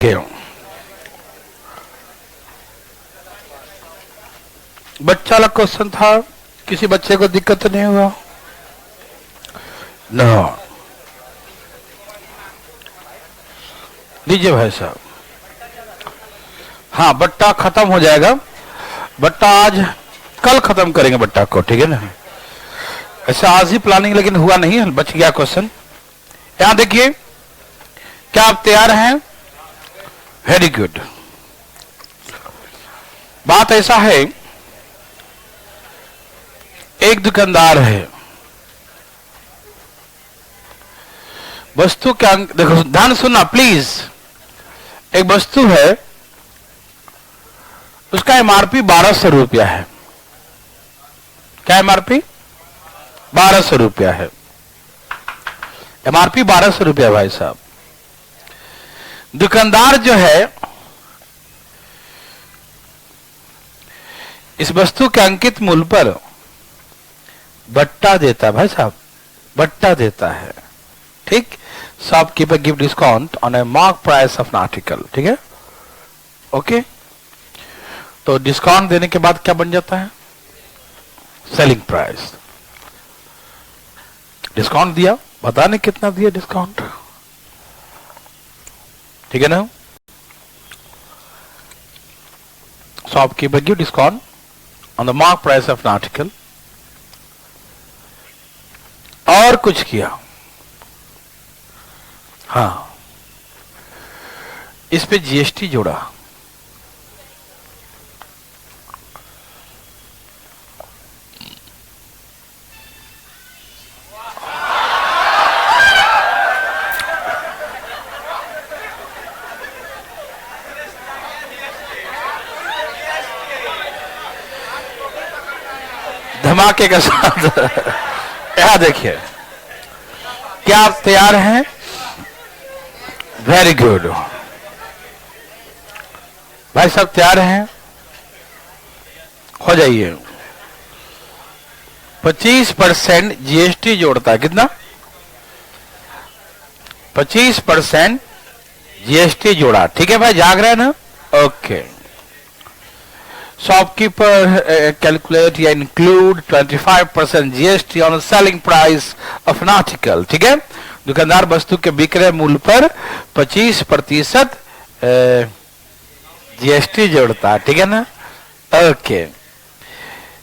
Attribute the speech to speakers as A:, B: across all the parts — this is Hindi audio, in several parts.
A: क्यों? बच्चा वाला क्वेश्चन था, किसी बच्चे को दिक्कत तो नहीं हुआ? नो। लीजिए भाई साहब। हाँ, बट्टा खत्म हो जाएगा। बट्टा आज कल खत्म करेंगे बट्टा को, ठीक है ना? ऐसे आज ही प्लानिंग लेकिन हुआ नहीं, बच गया क्वेश्चन। यहां देखिए, क्या आप तैयार हैं? Very good. बात ऐसा है, एक दुकानदार है, वस्तु क्या, देखो ध्यान सुनना प्लीज। एक वस्तु है, उसका एमआरपी 1200 रुपया है। क्या एमआरपी? 1200 रुपया है। एमआरपी 1200 रुपया भाई साहब। दुकानदार जो है, इस वस्तु के अंकित मूल्य पर बट्टा देता है भाई साहब, बट्टा देता है, ठीक? Shopkeeper give discount on A mark price of an article, ठीक है? ओके, तो डिस्काउंट देने के बाद क्या बन जाता है? Selling price. डिस्काउंट दिया, पता नहीं कितना दिया डिस्काउंट, ठीक है ना? Shopkeeper give discount on the mark price of an article. और कुछ किया, हाँ, इस पे जीएसटी जोड़ा, धमाके के साथ। यहां देखिए, क्या आप तैयार हैं? वेरी गुड भाई साहब, तैयार हैं? हो जाइए। 25% जीएसटी जोड़ता है, कितना? 25% जीएसटी जोड़ा, ठीक है भाई, जाग रहे हैं ना? ओके। शॉपकीपर कैलकुलेट या include 25% GST on selling price of an article, ठीक है? दुकानदार वस्तु के विक्रय मूल्य पर 25% जीएसटी जोड़ता है, ठीक है ना? ओके।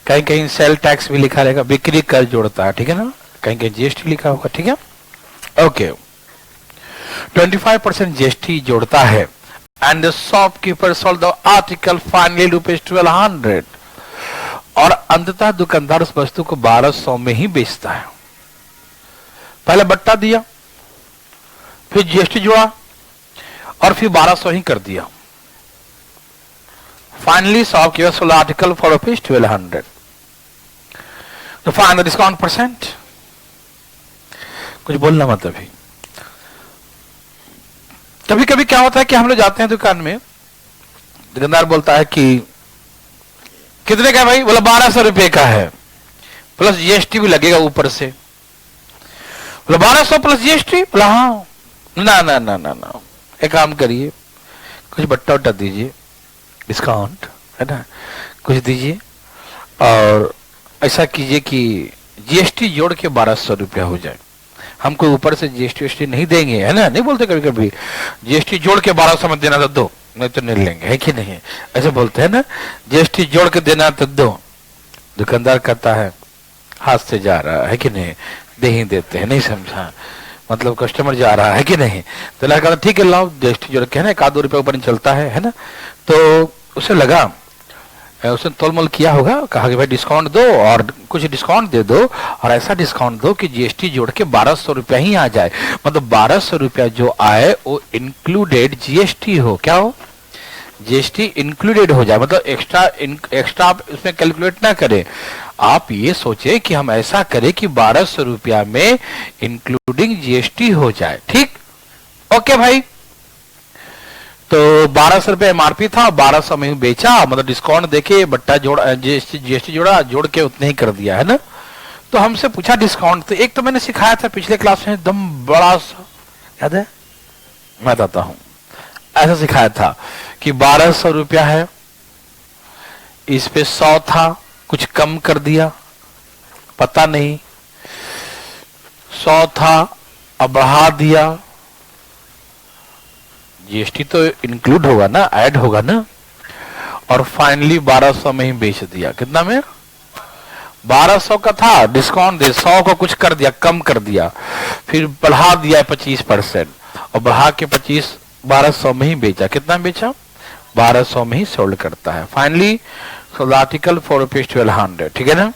A: कहीं कहीं सेल टैक्स भी लिखा रहेगा, बिक्री कर जोड़ता है, ठीक है ना? कहीं कहीं जीएसटी लिखा होगा, ठीक है? ओके। 25% जीएसटी जोड़ता है and the shopkeeper sold the article finally ₹1200, और अंततः दुकानदार उस वस्तु को 1200 में ही बेचता है। पहले बट्टा दिया, फिर जीएसटी जोड़ा, और फिर 1200 ही कर दिया। Finally shopkeeper sold article for ₹1200। तो फाइंड द डिस्काउंट परसेंट। कुछ बोलना मत अभी। कभी कभी क्या होता है कि हम लोग जाते हैं दुकान में, दुकानदार बोलता है कि कितने का है भाई? बोला 1200 रुपए का है, प्लस जीएसटी भी लगेगा ऊपर से। बोला 1200 प्लस जीएसटी? बोला हाँ। ना ना ना ना ना, एक काम करिए, कुछ बट्टा उट्टा दीजिए, डिस्काउंट है ना, कुछ दीजिए, और ऐसा कीजिए कि जीएसटी जोड़ के 1200 रुपया हो जाए। हमको ऊपर से जीएसटी नहीं देंगे, है ना? नहीं बोलते कभी कभी, जीएसटी जोड़ के 1200 में देना तो दो, नहीं तो नहीं लेंगे, है कि नहीं? ऐसे बोलते हैं ना, जीएसटी जोड़ के देना तो दो। दुकानदार कहता है हाथ से जा रहा है कि नहीं, दे ही देते हैं, नहीं समझा, मतलब कस्टमर जा रहा है कि नहीं? तो लड़का कहता ठीक है लाओ, जीएसटी जोड़ के, है ना, 1-2 रुपये ऊपर चलता है ना? तो उसे लगा, उसने तोलमोल किया होगा, कहा कि भाई डिस्काउंट दो और कुछ डिस्काउंट दे दो, और ऐसा डिस्काउंट दो कि जीएसटी जोड़ के 1200 रुपया ही आ जाए, मतलब 1200 रुपया जो आए वो इंक्लूडेड जीएसटी हो। क्या हो? जीएसटी इंक्लूडेड हो जाए, मतलब एक्स्ट्रा आप उसमें कैलकुलेट ना करें। आप ये सोचे कि हम ऐसा करें कि 1200 रुपया में इंक्लूडिंग जीएसटी हो जाए, ठीक? ओके भाई, तो 1200 रुपये एमआरपी था, 1200 में बेचा, मतलब डिस्काउंट देके बट्टा जोड़ा, जीएसटी जोड़ा, जोड़ के उतने ही कर दिया, है ना? तो हमसे पूछा डिस्काउंट, तो एक तो मैंने सिखाया था पिछले क्लास में, एकदम बड़ा सा, याद है? मैं बताता हूं, ऐसा सिखाया था कि 1200 रुपया है, इस पे 100 था, कुछ कम कर दिया, पता नहीं 100 था अब बढ़ा दिया, जीएसटी तो इंक्लूड होगा ना, ऐड होगा ना, और फाइनली 1200 में ही बेच दिया। कितना में? 1200 का था, डिस्काउंट दे 100 को कुछ कर दिया, कम कर दिया, फिर बढ़ा दिया 25% और बढ़ा के 1200 में ही बेचा। कितना बेचा? 1200 में ही सोल्ड करता है finally. So the article for ₹1200, ठीक है ना।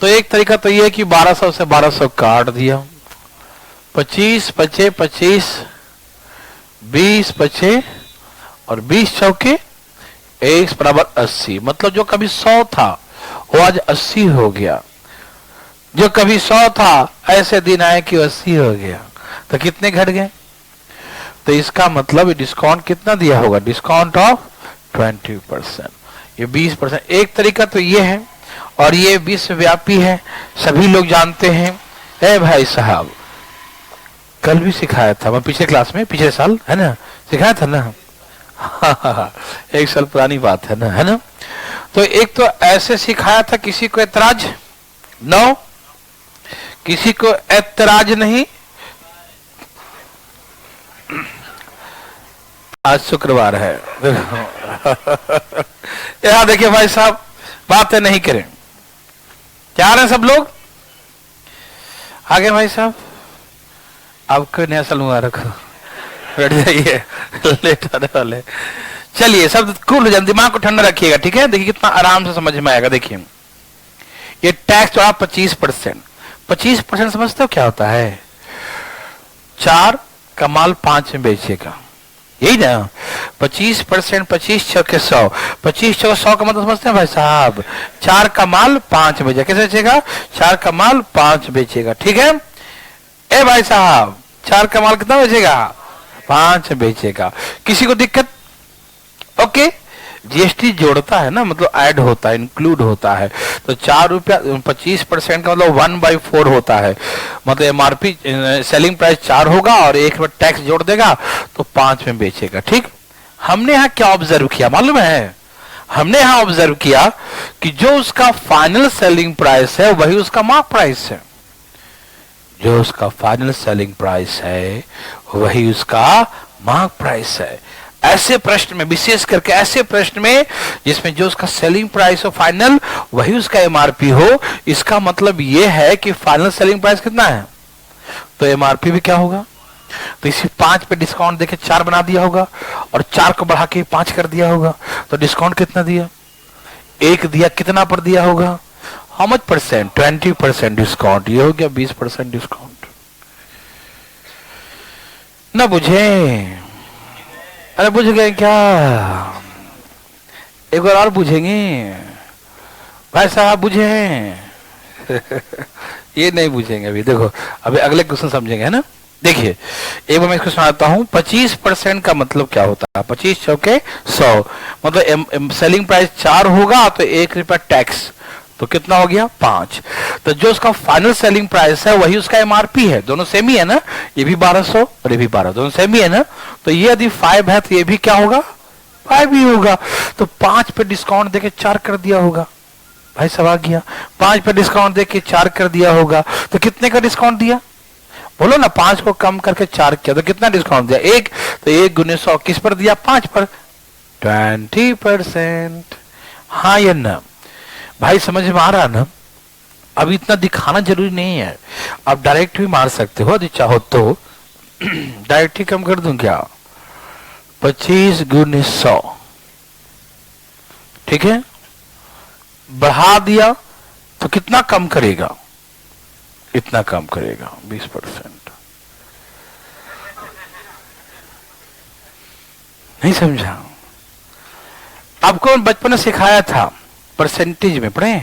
A: तो एक तरीका तो ये है कि 1200 से 1200 काट दिया, 25 बचे 25, 20 बचे और 20 चौके 1 बराबर 80। मतलब जो कभी 100 था वो आज 80 हो गया, जो कभी 100 था ऐसे दिन आए कि 80 हो गया, तो कितने घट गए? तो इसका मतलब डिस्काउंट कितना दिया होगा? डिस्काउंट ऑफ 20%, ये 20%। एक तरीका तो ये है और ये विश्वव्यापी है, सभी लोग जानते हैं। ए भाई साहब, कल भी सिखाया था मैं पिछले क्लास में, पिछले साल है ना, सिखाया था ना। हाँ, 1 साल पुरानी बात है ना, है ना। तो एक तो ऐसे सिखाया था, किसी को ऐतराज? नो, किसी को ऐतराज नहीं। आज शुक्रवार है। यहां देखिए भाई साहब, बातें नहीं करें, क्या रहे सब लोग आगे। भाई साहब आपको नया साल मुबारक हो, बैठ जाइए, लेट आने वाले। चलिए सब कूल हो जाए, दिमाग को ठंडा रखिएगा, ठीक है। देखिए कितना आराम से समझ में आएगा। देखिए ये टैक्स जो आप 25%, 25% समझते हो क्या होता है? 4 का माल 5 में बेचेगा, यही ना। 25%, 25 चौके 100, 25 चौके 100 का मतलब समझते हैं भाई साहब? 4 का माल 5 बेचेगा। कैसे बेचेगा? 4 का माल 5 बेचेगा, ठीक है। ए भाई साहब, 4 का माल कितना बेचेगा? 5 बेचेगा। किसी को दिक्कत? ओके। जीएसटी जोड़ता है ना, मतलब ऐड होता है, इंक्लूड होता है। तो 4 रुपया 25% का मतलब 1/4 होता है। मतलब एमआरपी सेलिंग प्राइस 4 होगा और 1 रुपया टैक्स जोड़ देगा तो 5 में बेचेगा, ठीक। हमने यहाँ क्या ऑब्जर्व किया मालूम है? हमने यहाँ ऑब्जर्व किया कि जो उसका फाइनल सेलिंग प्राइस है वही उसका मार्क प्राइस है। जो उसका फाइनल सेलिंग प्राइस है वही उसका मार्क प्राइस है। ऐसे प्रश्न में, विशेष करके ऐसे प्रश्न में जिसमें जो उसका सेलिंग प्राइस हो फाइनल वही उसका एमआरपी हो, इसका मतलब यह है कि फाइनल सेलिंग प्राइस कितना है तो एमआरपी भी क्या होगा। तो इसी 5 पे डिस्काउंट देके 4 बना दिया होगा और 4 को बढ़ा के 5 कर दिया होगा। तो डिस्काउंट कितना दिया? 1 दिया। कितना पर दिया होगा? How much percent? 20% डिस्काउंट। ये हो गया 20% डिस्काउंट। ना बुझे? अरे बुझ गए क्या? एक बार और बुझेंगे भाई साहब, बुझे ये नहीं बुझेंगे अभी। देखो अभी अगले क्वेश्चन समझेंगे, है ना। देखिए एक बार मैं इसको सुनाता हूं। 25% का मतलब क्या होता है? 25 चौके 100, मतलब सेलिंग प्राइस 4 होगा तो 1 रुपया टैक्स, तो कितना हो गया? 5। तो जो उसका फाइनल सेलिंग प्राइस है वही उसका एमआरपी है। दोनों सेम ही है ना, ये भी 1200 और ये भी 1200, दोनों सेम ही है ना। तो ये यदि 5 है तो ये भी क्या होगा? 5 ही होगा। तो 5 पे डिस्काउंट देके 4 कर दिया होगा। भाई सब आ गया। 5 पे डिस्काउंट देके 4 कर दिया होगा तो कितने का डिस्काउंट दिया? बोलो ना। 5 को कम करके 4 किया तो कितना डिस्काउंट दिया? 1। तो 1 गुने 100 किस पर दिया? 5 पर, 20%। हाँ या ना? भाई समझ में आ रहा ना? अब इतना दिखाना जरूरी नहीं है, आप डायरेक्ट भी मार सकते हो यदि चाहो तो। डायरेक्ट ही कम कर दूं क्या? 25 गुने 100, ठीक है। बढ़ा दिया तो कितना कम करेगा? इतना कम करेगा, 20%। नहीं समझा? आपको बचपन में सिखाया था, परसेंटेज में पढ़े।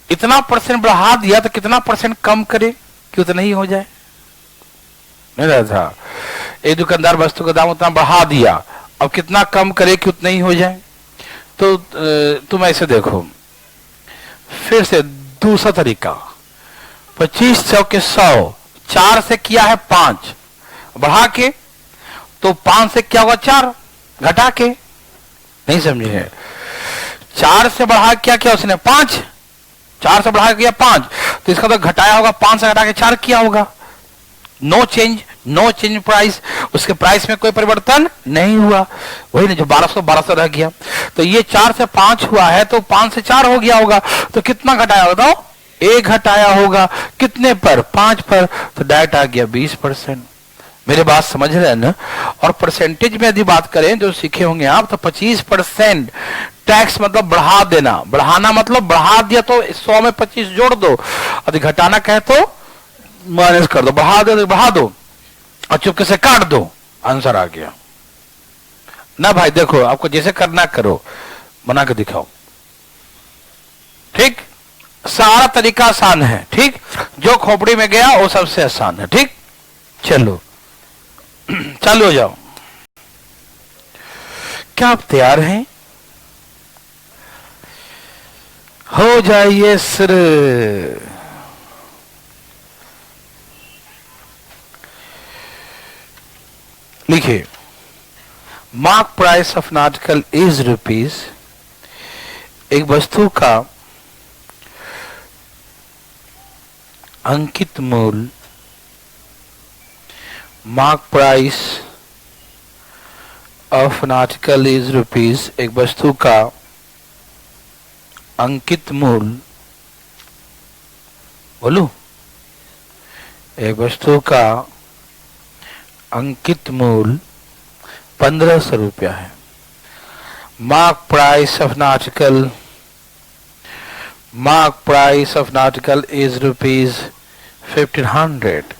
A: इतना परसेंट बढ़ा दिया तो कितना परसेंट कम करे कि उतना ही हो जाए? नहीं रहा था। एक दुकानदार वस्तु का दाम उतना बढ़ा दिया, अब कितना कम करे कि उतना ही हो जाए? तो तुम ऐसे देखो, फिर से दूसरा तरीका। 25 चौके 100, 4 से किया है 5, बढ़ा के तो 5 से क्या होगा 4 घटा के, नहीं समझे, 4 से बढ़ा क्या किया उसने 5, 4 से बढ़ा किया 5, तो इसका तो घटाया होगा 5 से घटा के 4 किया होगा। नो चेंज प्राइस, उसके प्राइस में कोई परिवर्तन नहीं हुआ, वही ना जो 1200 रह गया। तो ये 4 से 5 हुआ है तो 5 से 4 हो गया होगा, तो कितना घटाया होगा, तो 1 घटाया होगा, कितने पर 5 पर, तो डायरेक्ट आ गया 20%। मेरे बात समझ रहे हैं ना। और परसेंटेज में यदि बात करें जो सीखे होंगे आप, तो 25% टैक्स मतलब बढ़ा देना, बढ़ाना मतलब बढ़ा दिया तो 100 में 25 जोड़ दो, यदि घटाना कहे तो माइनस कर दो, बढ़ा दो तो बढ़ा दो और चुपके से काट दो, आंसर आ गया ना भाई। देखो आपको जैसे करना करो, बना के दिखाओ, ठीक, सारा तरीका आसान है, ठीक, जो खोपड़ी में गया वो सबसे आसान है, ठीक। चलो चालू हो जाओ, क्या आप तैयार हैं? हो जाइए सर। लिखिए, mark price of an article is rupees, एक वस्तु का अंकित मूल्य, mark price of an article is rupees, एक वस्तु का अंकित मूल्य, बोलू, एक वस्तु का अंकित मूल्य 1500 रुपया है। Mark price of an article, mark price of an article is rupees 1500,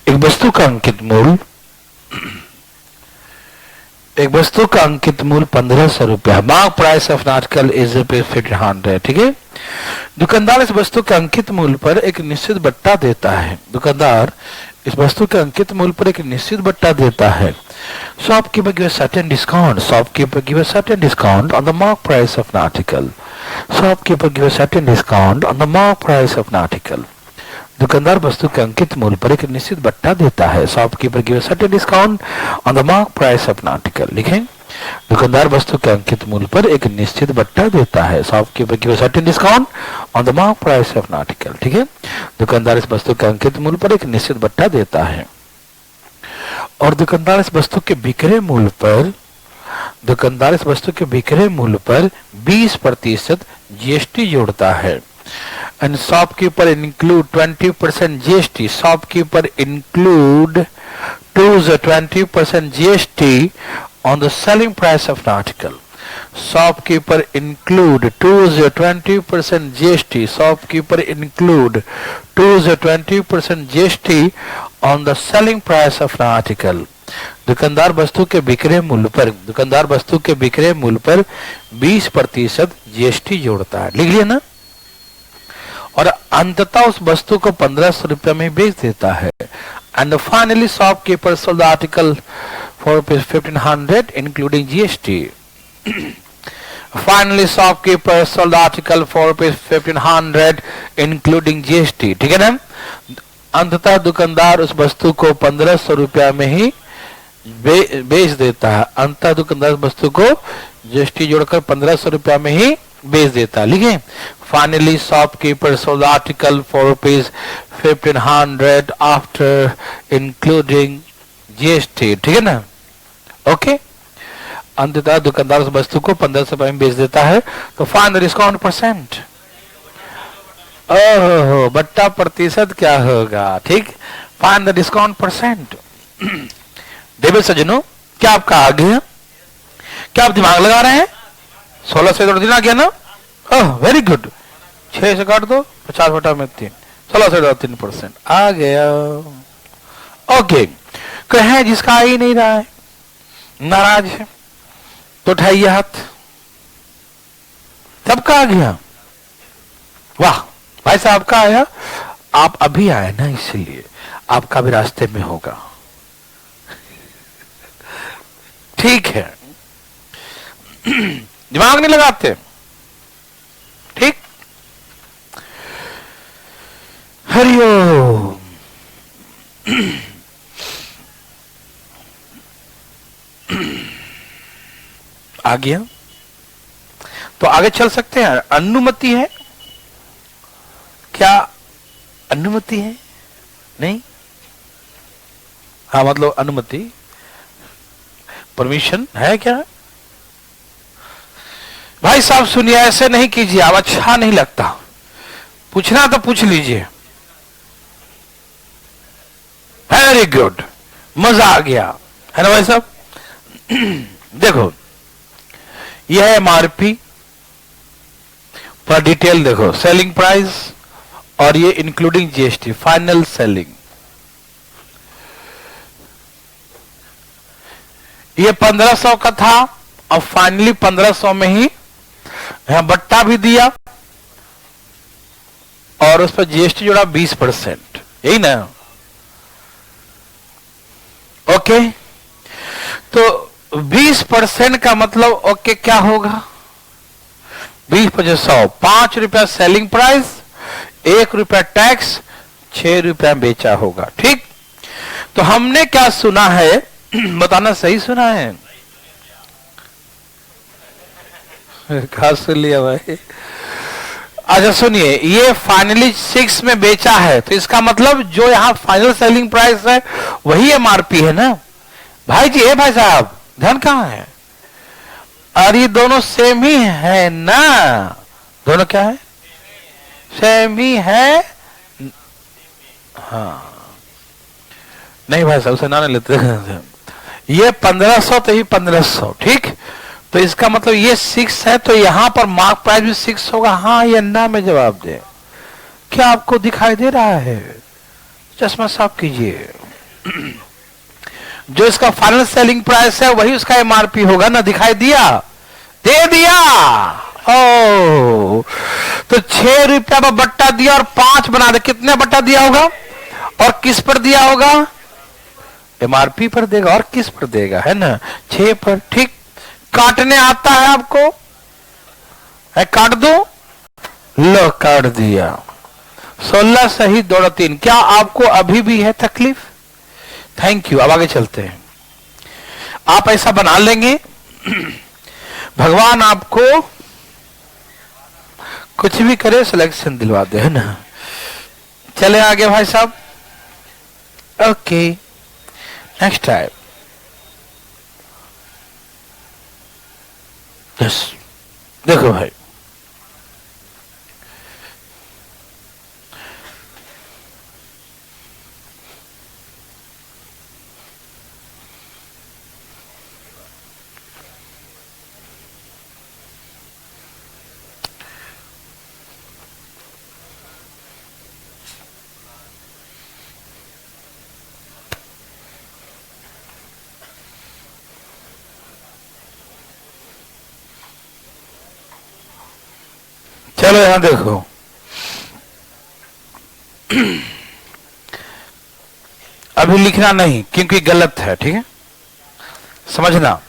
A: एक वस्तु का अंकित मूल्य, एक वस्तु का अंकित मूल्य 1500 रुपया, mark price of an article is rupees 1500, ठीक है। दुकानदार इस वस्तु के अंकित मूल्य पर एक निश्चित बट्टा देता है, दुकानदार इस वस्तु के अंकित मूल्य पर एक निश्चित बट्टा देता है। Shopkeeper gives a certain discount. Shopkeeper gives a certain discount on the mark price of an article. Shopkeeper gives a certain discount on the mark price of an article. दुकानदार वस्तु के अंकित मूल्य पर एक निश्चित बट्टा देता है। Shopkeeper gives a certain discount on the mark price of an article. लिखें, दुकानदार वस्तु के अंकित मूल्य पर एक निश्चित बट्टा देता है। Shopkeeper gives a certain discount on the mark price of an article. ठीक है, दुकानदार इस वस्तु के अंकित मूल्य पर एक निश्चित बट्टा देता है और दुकानदार इस वस्तु के बिक्री मूल्य पर, दुकानदार इस वस्तु के बिक्री मूल्य पर 20% जीएसटी जोड़ता है। And shopkeeper include 20% GST, shopkeeper include 20% GST on the selling price of an article. Shopkeeper include 20% GST. Shopkeeper include 20% GST on the selling price of an article. दुकानदार वस्तु के बिक्री मूल्य पर, दुकानदार वस्तु के बिक्री मूल्य पर 20% जीएसटी जोड़ता है। लिख लिया ना। और अंततः उस वस्तु को 1500 रुपये में बेच देता है। And finally, shopkeeper sold the article for ₹1500, including GST. Finally, shopkeeper sold the article for ₹1500, including GST. ठीक है ना। अंततः दुकानदार उस वस्तु को 1500 रुपया में ही बेच देता है। अंततः दुकानदार वस्तु को जीएसटी जोड़कर 1500 रुपया में ही बेच देता है। लिखे, finally shopkeeper sold article for ₹1500 after including GST. ठीक है ना। ओके, अंततः दुकानदार उस वस्तु को 1500 रुपये में बेच देता है। तो फाइनल डिस्काउंट परसेंट, ओहो बट्टा प्रतिशत क्या होगा। ठीक, फाइनल डिस्काउंट परसेंट। देवे सज्जनों, क्या आपका आ गया? क्या आप दिमाग लगा रहे हैं? 16 से जोड़ आ गया ना। Oh very good. 6 से काट दो, 50/3, 16 से 3% आ गया। ओके, कहे जिसका आ ही नहीं रहा है, नाराज है, तो उठाइए हाथ। सबका आ गया। वाह भाई साहब का आया। आप अभी आए ना, इसलिए आपका भी रास्ते में होगा। ठीक है, दिमाग नहीं लगाते। ठीक, हरिओम। आ गया, तो आगे चल सकते हैं। अनुमति है क्या? अनुमति है? नहीं, हाँ मतलब अनुमति, परमिशन है क्या? भाई साहब सुनिए, ऐसे नहीं कीजिए आप, अच्छा नहीं लगता। पूछना तो पूछ लीजिए। वेरी गुड, मजा आ गया, है ना भाई साहब? देखो यह है एमआरपी पर डिटेल देखो, सेलिंग प्राइस और ये इंक्लूडिंग जीएसटी, फाइनल सेलिंग। ये 1500 का था और फाइनली 1500 में ही यहां बट्टा भी दिया और उस पर जीएसटी जोड़ा 20%, यही ना? ओके, तो 20% का मतलब ओके क्या होगा? 20/100, 5 रुपया सेलिंग प्राइस, 1 रुपया टैक्स, 6 रुपया बेचा होगा। ठीक, तो हमने क्या सुना है, बताना सही सुना है? कहा सुन लिया भाई? अच्छा सुनिए, ये फाइनली 6 में बेचा है, तो इसका मतलब जो यहां फाइनल सेलिंग प्राइस है वही एमआरपी है ना भाई जी? है भाई साहब, ध्यान कहां है? और ये दोनों सेम ही है ना? दोनों क्या है? सेम ही है। हाँ नहीं भाई साहब, उसे ना लेते। ये 1500 तो ही 1500, ठीक, तो इसका मतलब ये 6 है, तो यहां पर मार्क प्राइस भी 6 होगा। हाँ या ना में जवाब दे। क्या आपको दिखाई दे रहा है? चश्मा साफ कीजिए। जो इसका फाइनल सेलिंग प्राइस है वही उसका एमआरपी होगा ना? दिखाई दिया? दे दिया। ओ, तो 6 रुपया पर बट्टा दिया और 5 बना दे, कितने बट्टा दिया होगा और किस पर दिया होगा? एमआरपी पर देगा। और किस पर देगा, है ना? 6 पर। ठीक, काटने आता है आपको? है, काट दो, लो काट दिया। 16 सही 2 3। क्या आपको अभी भी है तकलीफ? Thank you. अब आगे चलते हैं। आप ऐसा बना लेंगे, भगवान आपको कुछ भी करे सिलेक्शन दिलवा दे, है ना? चले आगे भाई साहब। Okay, next time. यस, देखो भाई, चलो यहां देखो, अभी लिखना नहीं क्योंकि गलत है, ठीक है? समझना,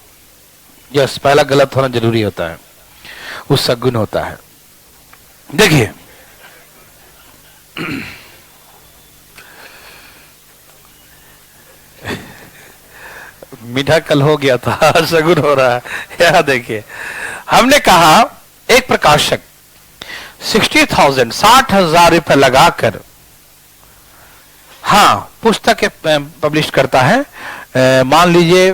A: यस, पहला गलत होना जरूरी होता है, उसका गुण होता है। देखिए मीठा कल हो गया था, सगुन हो रहा है। यहां देखिए, हमने कहा एक प्रकाशक 60,000 60,000 रुपए लगाकर, हाँ, पुस्तक पब्लिश करता है। मान लीजिए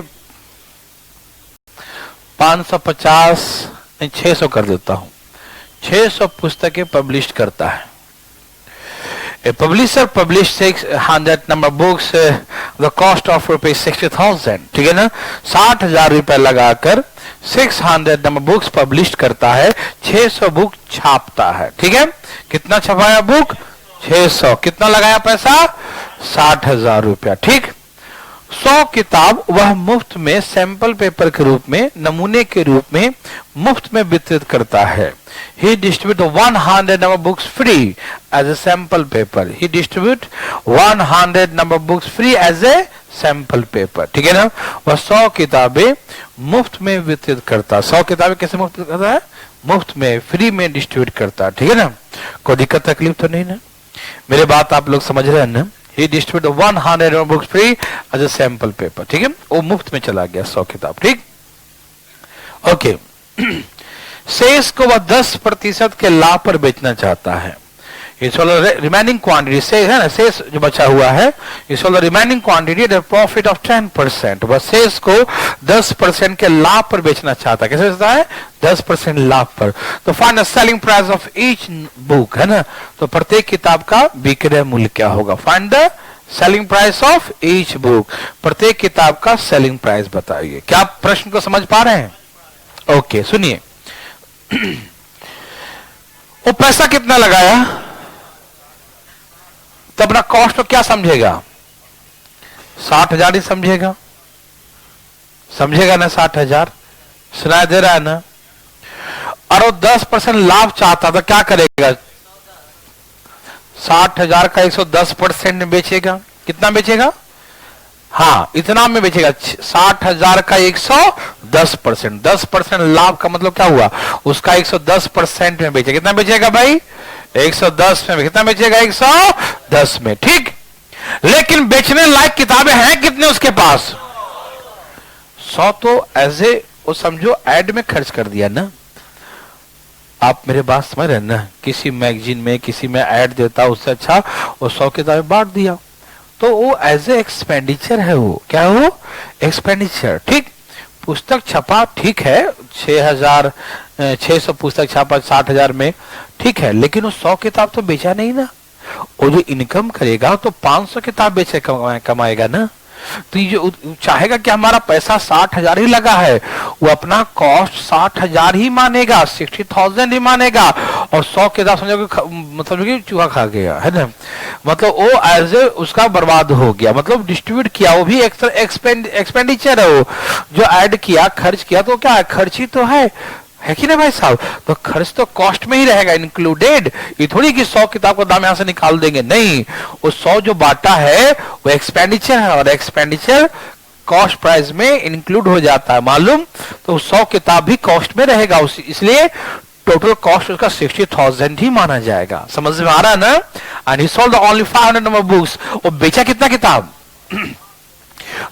A: 550 नहीं 600 कर देता हूं, 600 पुस्तकें पब्लिश करता है। A publisher published 600 number books, the cost of rupees 60,000, ठीक है ना? 60,000 रुपए लगाकर 600 नंबर बुक्स पब्लिश करता है, 600 बुक छापता है, ठीक है? कितना छपाया बुक? 600। कितना लगाया पैसा? 60,000 रुपया, ठीक। 100 किताब वह मुफ्त में सैंपल पेपर के रूप में, नमूने के रूप में मुफ्त में वितरित करता है। He distribute 100 number books free as a sample paper. He distribute 100 number books free as a sample paper. ठीक है ना? वह 100 किताबें मुफ्त में वितरित करता है। 100 किताबें कैसे मुफ्त करता है? मुफ्त में, फ्री में डिस्ट्रीब्यूट करता है, ठीक है ना? कोई दिक्कत तकलीफ तो नहीं ना? मेरे बात आप लोग समझ रहे हैं ना? He distribute 100 number books free as a sample paper. ठीक है? वो मुफ्त में चला गया 100 किताब, ठीक। ओके शेष को वह 10% के लाभ पर बेचना चाहता है। रिमेनिंग क्वांटिटी शेष है ना, शेष जो बचा हुआ है, इस remaining quantity the profit of 10%, वह शेष को 10% के लाभ पर बेचना चाहता है। कैसे बेचता है? 10% लाभ पर। तो find the selling price of each book, है ना, तो प्रत्येक किताब का विक्रय मूल्य क्या होगा? Find the selling price of each book, प्रत्येक किताब का सेलिंग प्राइस बताइए। क्या आप प्रश्न को समझ पा रहे हैं? ओके सुनिए, वो पैसा कितना लगाया तो अपना कॉस्ट तो क्या समझेगा? 60,000 ही समझेगा, समझेगा ना? 60,000 सुनाई दे रहा है ना? और वो 10% लाभ चाहता था, क्या करेगा? 60,000 का 110% में बेचेगा। कितना बेचेगा? हाँ इतना में बेचेगा। 60,000 का 110%, 10% लाभ का मतलब क्या हुआ? उसका 110% में बेचेगा। कितना बेचेगा भाई? 110 में। कितना बेचेगा? 110 में। ठीक, लेकिन बेचने लायक किताबें हैं कितने उसके पास? 100 तो ऐसे वो समझो ऐड में खर्च कर दिया ना। आप मेरे बात समझ रहे ना? किसी मैगजीन में किसी में ऐड देता, उससे अच्छा वो 100 किताबें बांट दिया, तो वो एज ए एक्सपेंडिचर है। वो क्या है? वो एक्सपेंडिचर। ठीक, पुस्तक छपा, ठीक है, 600 पुस्तक छापा 60,000 में, ठीक है, लेकिन वो 100 किताब तो बेचा नहीं ना। वो जो इनकम करेगा तो 500 किताब बेचे कमाएगा ना। तो ये जो चाहेगा कि हमारा पैसा 60,000 ही लगा है, वो अपना कॉस्ट 60,000 ही मानेगा, 60,000 ही मानेगा, और 100 किताब समझो मतलब कि चूहा खा गया, है ना, मतलब वो एज ए उसका बर्बाद हो गया, मतलब डिस्ट्रीब्यूट किया, वो भी एक्सपेंडिचर है। वो जो ऐड किया, खर्च किया, तो क्या है? खर्च ही तो है कि नहीं भाई साहब? तो खर्च तो कॉस्ट में ही रहेगा इंक्लूडेड। ये थोड़ी कि 100 किताब का दाम यहां से निकाल देंगे, नहीं, वो 100 जो बांटा है वो एक्सपेंडिचर है, और एक्सपेंडिचर कॉस्ट प्राइस में इंक्लूड हो जाता है, मालूम? तो 100 किताब भी कॉस्ट में रहेगा, इसलिए टोटल कॉस्ट उसका 60,000 ही माना जाएगा। समझ में आ रहा है ना? And he sold only 500 number books. वो बेचा कितना किताब?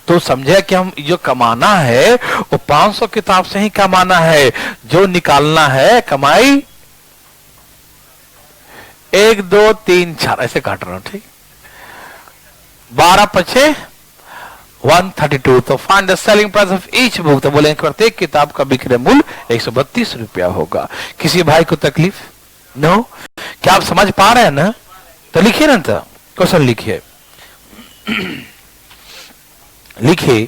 A: तो समझे कि हम जो कमाना है वो 500 किताब से ही कमाना है। जो निकालना है कमाई 1 2 3 4 ऐसे काट रहा हूं, ठीक, 12 पचे 132। तो find the selling price of each book, तो बोले प्रत्येक किताब का विक्रय मूल्य 132 रुपया होगा। किसी भाई को तकलीफ? नो। क्या आप समझ पा रहे हैं ना? तो लिखिए ना, तो क्वेश्चन लिखिए। लिखिए,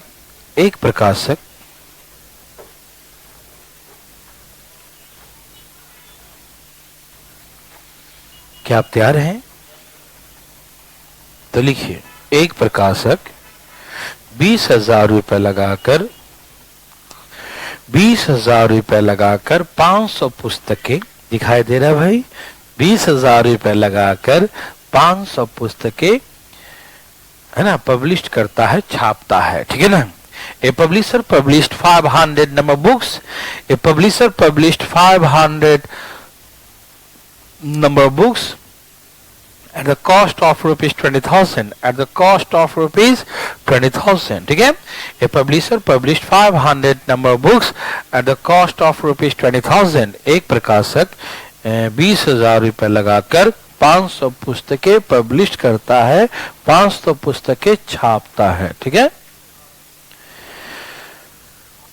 A: एक प्रकाशक क्या आप तैयार हैं? तो लिखिए, एक प्रकाशक 20,000 रुपए लगाकर 20,000 रुपए लगाकर 500 पुस्तकें, दिखाई दे रहा है भाई? 20,000 रुपए लगाकर 500 पुस्तकें, है ना, पब्लिश करता है, छापता है, ठीक है ना? A publisher published 500 number books. A publisher published 500 number books at the cost of rupees 20,000, at the cost of rupees 20,000, ठीक है? A publisher published 500 number books at the cost of rupees 20,000। एक प्रकाशक 20,000 रुपए लगाकर 500 पुस्तकें पब्लिश करता है, 500 पुस्तकें छापता है, ठीक है?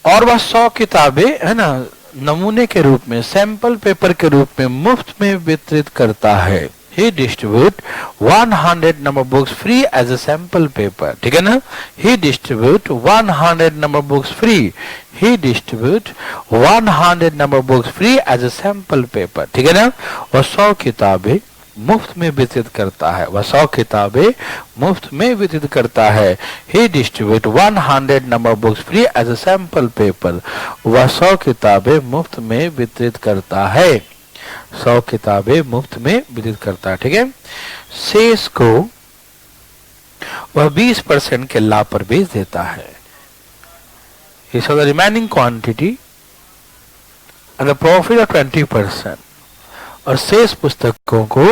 A: और वह 100 किताबें, है ना, नमूने के रूप में, सैंपल पेपर के रूप में मुफ्त में वितरित करता है। He distribute 100 number books free as a sample paper, ठीक है ना? He distribute 100 number books free. He distribute 100 number books free as a sample paper, ठीक है ना? वह 100 किताबें मुफ्त में वितरित करता है, वह 100 किताबें मुफ्त में वितरित करता है। He distribute 100 number books free as a sample paper. वह 100 किताबें मुफ्त में वितरित करता है, 100 किताबें मुफ्त में वितरित करता है, ठीक है? शेष को वह 20% के लाभ पर बेच देता है। He sold the remaining quantity at a profit of 20%. और शेष पुस्तकों को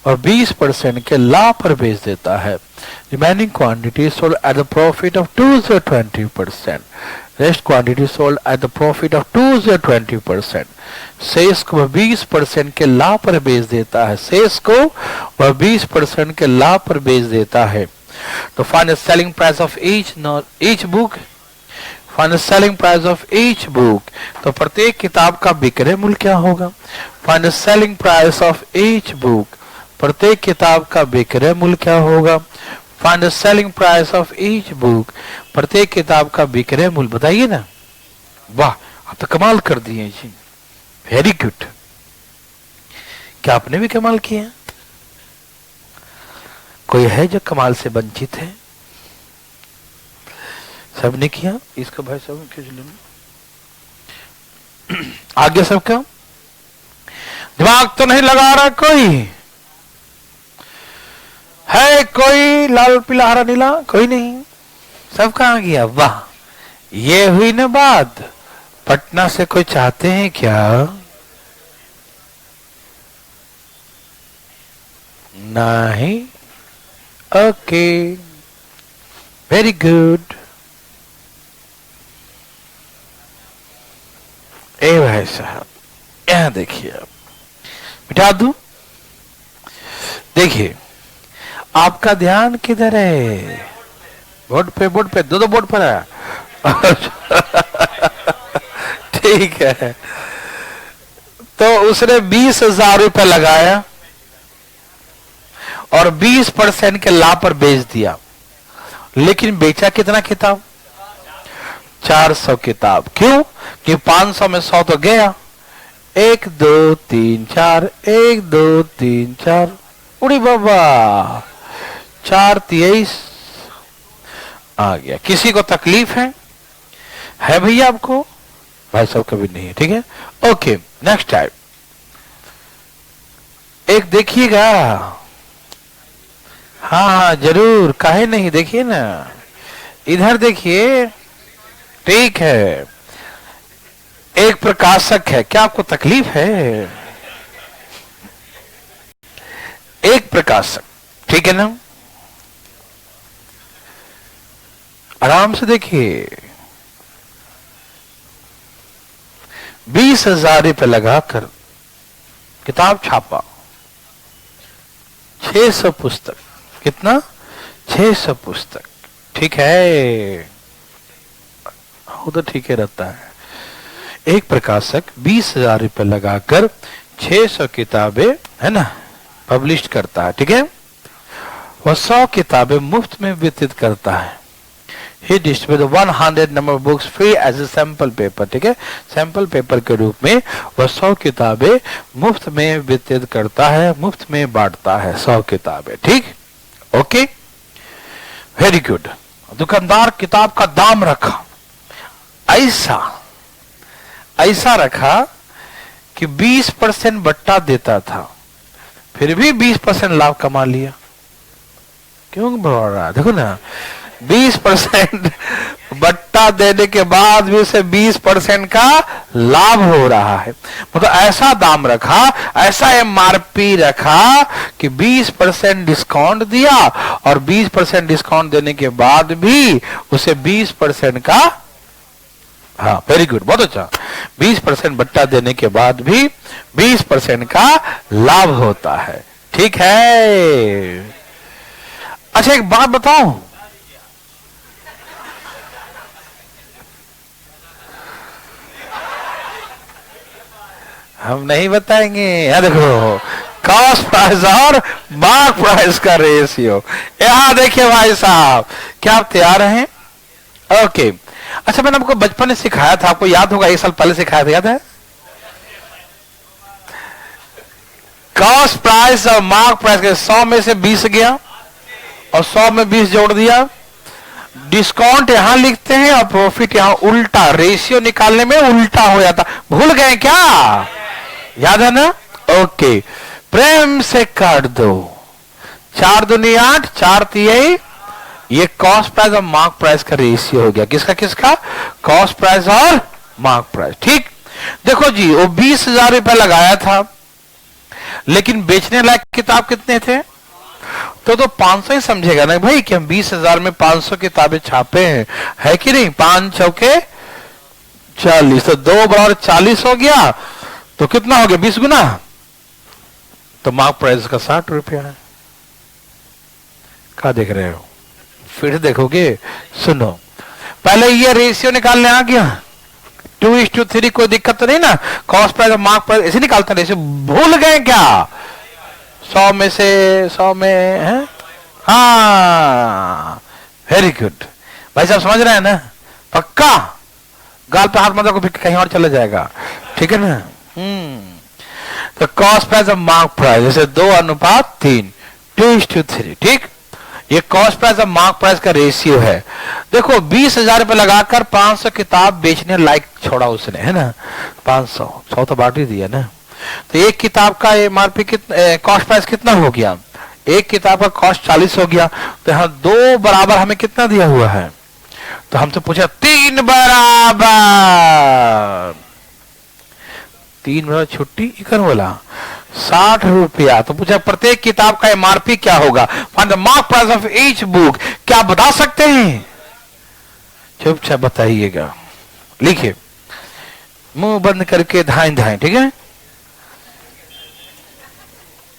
A: और 20% के लाभ पर बेच देता है। Remaining quantity sold at the profit of 2 से 20%। Rest quantity sold at the profit of 2 से 20%। शेष को वह 20% के लाभ पर बेच देता है। शेष को वह 20% के लाभ पर बेच देता है। तो final selling price of each book, final selling price of each book, तो प्रत्येक किताब का विक्रय मूल्य क्या होगा? Final selling price of each book, प्रत्येक किताब का विक्रय मूल्य क्या होगा? Find the selling price of each book, प्रत्येक किताब का विक्रय मूल्य बताइए ना। वाह, आप तो कमाल कर दिए जी, वेरी गुड। क्या आपने भी कमाल किया? कोई है जो कमाल से वंचित है? सबने किया। इसका भाई साहब खींच लेना आगे। सबका दिमाग तो नहीं लगा रहा कोई है? कोई लाल पीला हरा नीला कोई नहीं, सब कहां गया? वाह, ये हुई ना बात। पटना से कोई चाहते हैं क्या? नहीं, ओके, वेरी गुड। ए भाई साहब, यहां देखिए, आप मिटा दूं? देखिए, आपका ध्यान किधर है? बोर्ड पे, बोर्ड पे, दो बोर्ड पर है। ठीक है। तो उसने 20,000 रुपये लगाया और 20% के लाभ पर बेच दिया, लेकिन बेचा कितना किताब? 400 किताब। क्यों? कि 500 में 100 तो गया। 1 2 3 4, 1 2 3 4, उड़ी बाबा, 4 23 आ गया। किसी को तकलीफ है भैया आपको? भाई साहब कभी नहीं है, ठीक है, ओके। नेक्स्ट टाइम एक देखिएगा। हाँ जरूर, काहे नहीं, देखिए ना, इधर देखिए, ठीक है। एक प्रकाशक है, क्या आपको तकलीफ है? एक प्रकाशक, ठीक है ना, आराम से देखिए। 20,000 रुपये लगाकर किताब छापा, 600 पुस्तक। कितना? 600 पुस्तक, ठीक है, वो तो ठीक है रहता है। एक प्रकाशक 20,000 रुपये लगाकर 600 किताबें, है ना, पब्लिश करता है, ठीक है। वह 100 किताबें मुफ्त में वितरित करता है। He distributed 100 number of books free as a sample paper, ठीक है, सैंपल पेपर के रूप में वह 100 किताबें मुफ्त में वितरित करता है, मुफ्त में बांटता है 100 किताबें, ठीक, ओके, वेरी गुड। दुकानदार किताब का दाम रखा, ऐसा रखा कि 20% बट्टा देता था, फिर भी 20% लाभ कमा लिया। क्यों बढ़ रहा है? देखो ना, 20% बट्टा देने के बाद भी उसे 20% का लाभ हो रहा है। मतलब ऐसा दाम रखा, ऐसा MRP रखा कि 20% डिस्काउंट दिया, और 20% डिस्काउंट देने के बाद भी उसे 20% का, हाँ वेरी गुड, बहुत अच्छा, 20% बट्टा देने के बाद भी 20% का लाभ होता है, ठीक है। अच्छा एक बात बताऊं, हम नहीं बताएंगे। यहां देखो, कॉस्ट प्राइस और मार्क प्राइस का रेशियो। यहां देखिए भाई साहब, क्या आप तैयार हैं? ओके। अच्छा, मैंने आपको बचपन में सिखाया था, आपको याद होगा, 1 साल पहले सिखाया था, याद है? कॉस्ट प्राइस और मार्क प्राइस के 100 में से 20 गया और 100 में 20 जोड़ दिया। डिस्काउंट यहां लिखते हैं और प्रॉफिट यहां उल्टा, रेशियो निकालने में उल्टा हो जाता। भूल गए क्या? याद है ना? ओके, प्रेम से काट दो। 4 दूनी 8, 4 तिहाई, ये कॉस्ट प्राइस और मार्क प्राइस का रेशियो हो गया। किसका किसका? कॉस्ट प्राइस और मार्क प्राइस, ठीक। देखो जी, वो 20,000 रुपये लगाया था, लेकिन बेचने लायक किताब कितने थे? तो 500 ही समझेगा ना भाई कि हम 20,000 में 500 किताबें छापे हैं, है कि नहीं? 5 चौके 40, तो 2 बराबर 40 हो गया, तो कितना हो गया? 20 गुना, तो मार्क प्राइस का 60 रुपया है। क्या देख रहे हो? फिर देखोगे, सुनो, पहले ये रेशियो निकालने आ गया, 2:3, कोई दिक्कत तो नहीं ना? कॉस्ट प्राइस और मार्क प्राइस ऐसे निकालते रेशियो, भूल गए क्या? 100 में से 100 में है, हाँ, वेरी गुड भाई साहब, समझ रहे हैं ना? पक्का गाल पे हाथ मत रखो, फिर कहीं और चला जाएगा, ठीक है ना? तो कॉस्ट प्राइस और मार्क प्राइस जैसे 2:3, 2:3, ठीक? ये कॉस्ट प्राइस और मार्क प्राइस का रेशियो है। देखो 20,000 रुपए लगाकर 500 किताब बेचने लायक छोड़ा उसने, है ना? 500 100 तो बांट ही दिया ना। तो एक किताब का एमआरपी कितना, कॉस्ट प्राइस कितना हो गया? एक किताब का कॉस्ट 40 हो गया, तो यहाँ 2 बराबर हमें कितना दिया हुआ है? तो हमसे पूछा 3 बराबर, 3 बराबर छुट्टी इकन बोला 60 रुपया। तो पूछा प्रत्येक किताब का एमआरपी क्या होगा? Find the mark price of each book. क्या आप बता सकते हैं? चुपचाप बताइएगा, लिखिए, मुंह बंद करके धाएं धाएं, ठीक है?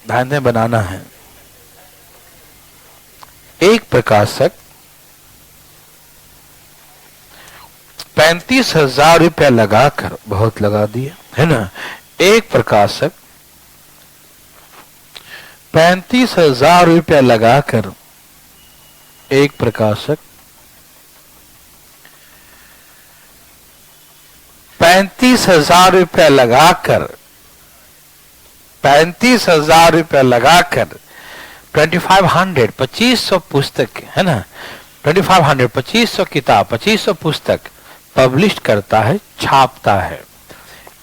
A: धाएं धाएं बनाना है। एक प्रकाशक 35,000 रुपया लगाकर, बहुत लगा दिया है ना? एक प्रकाशक 35,000 रुपया लगाकर, एक प्रकाशक 35,000 रुपया लगाकर, 35,000 रुपया लगाकर 2500, 2500 पुस्तक, है ना? 2500, 2500 किताब, 2500 पुस्तक पब्लिश करता है, छापता है।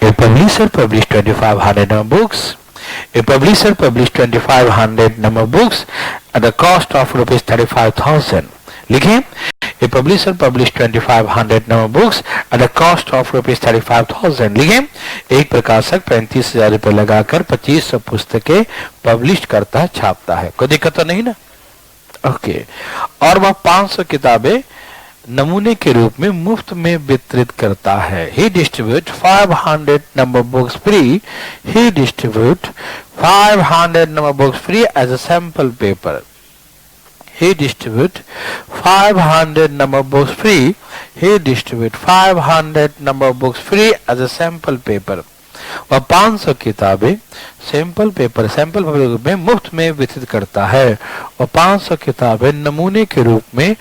A: A publisher published 2500 number books. A publisher published 2500 number books at the cost of rupees 35,000. लिखें, A publisher published 2500 number books at the cost of rupees 35,000. लिखें, एक प्रकाशक 35,000 रुपए लगाकर 2500 पुस्तकें पब्लिश करता है, छापता है। कोई दिक्कत तो नहीं ना? ओके। और वह 500 किताबें नमूने के रूप में मुफ्त में वितरित करता है। He distribute 500 number books free. He distribute 500 number books free as a sample paper. He distribute 500 number books free. He distribute 500 number books free as a sample paper. वह 500 किताबें सैंपल पेपर में मुफ्त में वितरित करता है। और 500 किताबें नमूने के रूप में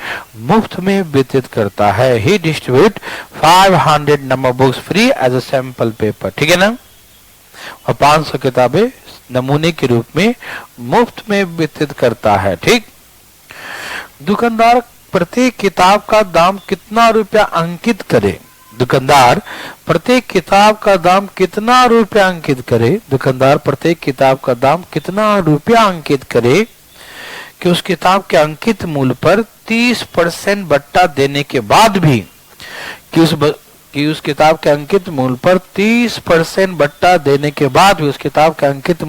A: मुफ्त में वितरित करता है। He distribute 500 number books free as a sample paper. ठीक है ना? और 500 किताबें नमूने के रूप में मुफ्त में वितरित करता है। ठीक। दुकानदार प्रत्येक किताब का दाम कितना रुपया अंकित करे? दुकानदार प्रत्येक किताब का दाम कितना रुपया अंकित करे? दुकानदार प्रत्येक किताब का दाम कितना रुपया अंकित करे कि उस किताब के अंकित मूल्य पर 30% बट्टा देने के बाद भी कि उस किताब के अंकित मूल्य पर 30% बट्टा देने के बाद भी उस किताब के अंकित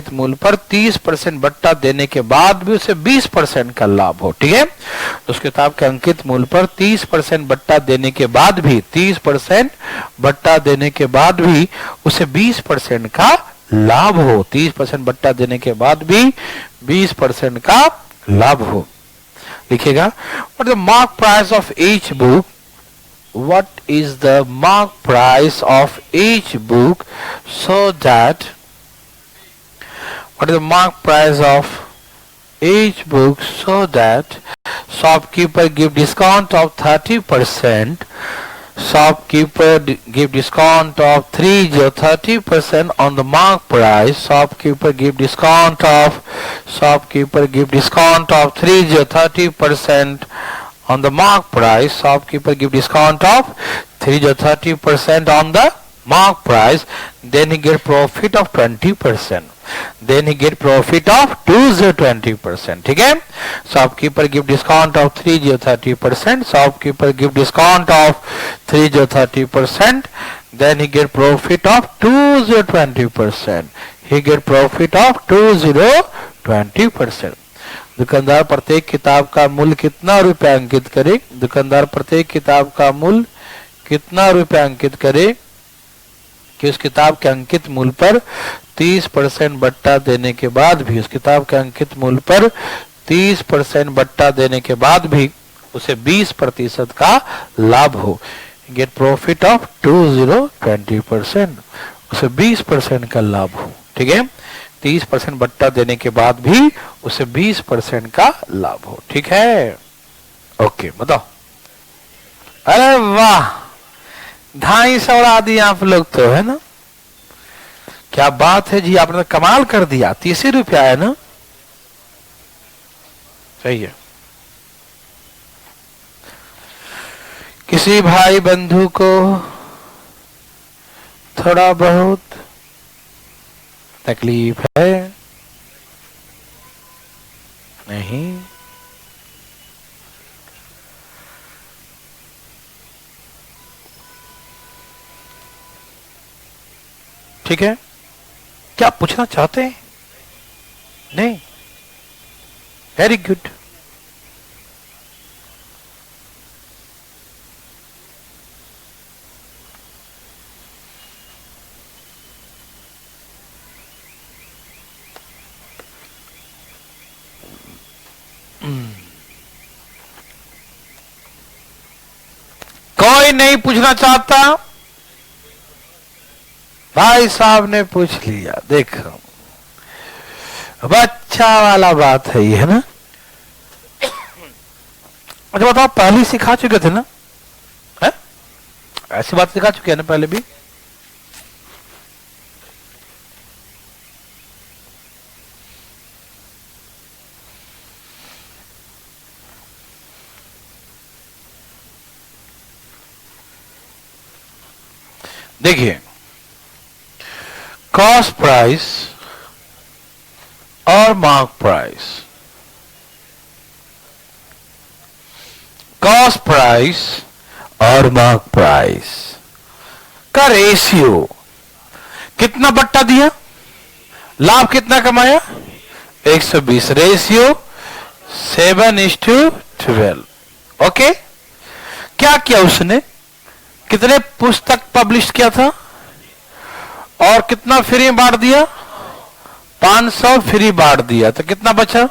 A: मूल्य पर 30% बट्टा देने के बाद भी उसे 20% का लाभ हो। ठीक है, उस किताब के अंकित मूल्य पर 30% बट्टा देने के बाद भी 30% बट्टा देने के बाद भी उसे 20% का लाभ हो। 30% बट्टा देने के बाद भी 20% का लाभ हो। लिखिएगा, what is the mark price of each book? What is the mark price of each book so that what is the mark price of each book so that shopkeeper give discount of 30%, shopkeeper give discount of 30% on the mark price, shopkeeper give discount of 30% on the mark price, shopkeeper give discount of 30% on the mark price, then he get profit of 20%, then he get profit of 20%. ठीक है, shopkeeper give discount of 30%, shopkeeper give discount of 30%, then he get profit of 20%. He get profit of 20%. दुकानदार प्रत्येक किताब का मूल्य कितना रुपया अंकित करे? दुकानदार प्रत्येक किताब का मूल्य कितना रुपया अंकित करे कि उस किताब के अंकित मूल्य पर 30% बट्टा देने के बाद भी, उस किताब के अंकित मूल्य पर 30% बट्टा देने के बाद भी उसे 20% का लाभ हो। गेट प्रॉफिट ऑफ 20% उसे 20% का लाभ हो। ठीक है, 30% बट्टा देने के बाद भी उसे 20% का लाभ हो। ठीक है, ओके, बताओ। अरे वाह, 250 उड़ा दिया आप लोग तो, है ना? क्या बात है जी, आपने कमाल कर दिया। 30 रुपया है ना? सही है। किसी भाई बंधु को थोड़ा बहुत तकलीफ है? नहीं? ठीक है, क्या पूछना चाहते हैं? नहीं? Very good. कोई नहीं पूछना चाहता? भाई साहब ने पूछ लिया। देखो, अच्छा वाला बात है ये, है ना? अच्छा बताओ, पहले सिखा चुके थे ना? है? ऐसी बात सिखा चुके हैं ना पहले भी? देखिए, कॉस्ट प्राइस और मार्क प्राइस, कॉस्ट प्राइस और मार्क प्राइस का रेशियो कितना बट्टा दिया, लाभ कितना कमाया? 120। रेशियो 7:12। ओके, क्या किया उसने? कितने पुस्तक पब्लिश किया था और कितना फ्री बांट दिया? 500 फ्री बांट दिया, तो कितना बचा?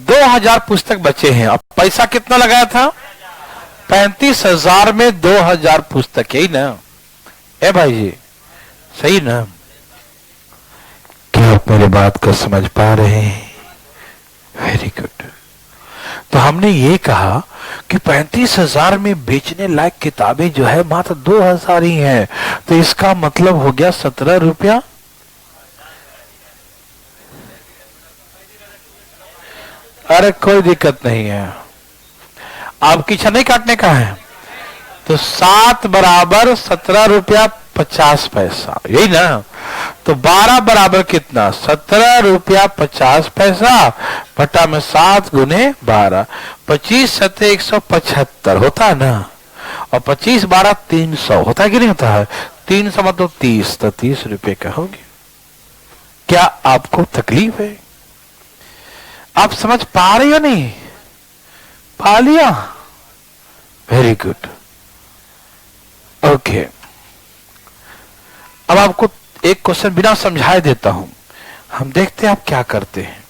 A: 2000 पुस्तक बचे हैं। अब पैसा कितना लगाया था? 35,000 में 2000 पुस्तक, यही ना? ए भाई जी, सही ना? क्या आप मेरी बात को समझ पा रहे हैं? Very good. तो हमने ये कहा कि 35,000 में बेचने लायक किताबें जो है मात्र 2000 ही हैं, तो इसका मतलब हो गया 17 रुपया। अरे कोई दिक्कत नहीं है, आपकी इच्छा नहीं काटने का है तो 7 बराबर 17 रुपया 50 पैसा, यही ना? तो 12 बराबर कितना? 17 रुपया 50 पैसा बटा में 7 गुने 12, 25 सत्ते 175 होता है ना? और 25 12 300 होता है कि नहीं होता है? 300 मतलब 30, तो 30 रुपये का होगी। क्या आपको तकलीफ है? आप समझ पा रहे हो? नहीं पा लिया? Very good, okay. अब आपको एक क्वेश्चन बिना समझाए देता हूं, हम देखते हैं आप क्या करते हैं।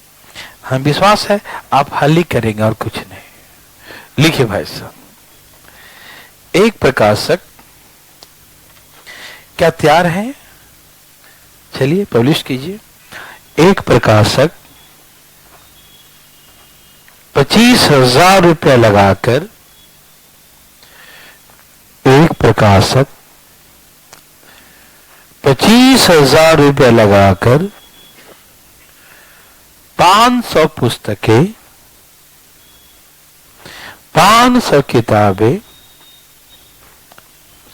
A: हम विश्वास है आप हल ही करेंगे और कुछ नहीं। लिखिए भाई साहब, एक प्रकाशक, क्या तैयार है? चलिए पब्लिश कीजिए। एक प्रकाशक 25,000 रुपया लगाकर, एक प्रकाशक 25,000 रुपया लगाकर 500 पुस्तकें, 500 किताबें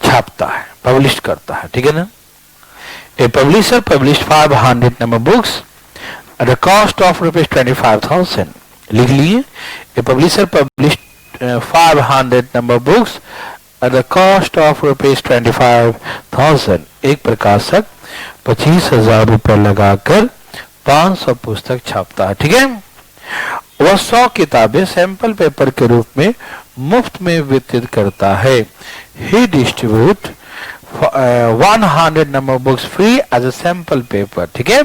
A: छापता है, पब्लिश करता है। ठीक है ना? A publisher publish 500 number books at the cost of ₹25,000। लिख लिए, a publisher publish 500 number books at the cost of ₹25,000। एक प्रकाशक 25,000 रुपए लगाकर 500 पुस्तक छापता है, ठीक है। वह 100 किताबें सैंपल पेपर के रूप में मुफ्त में वितरित करता है। He distribute 100 number books free as a sample paper, ठीक है।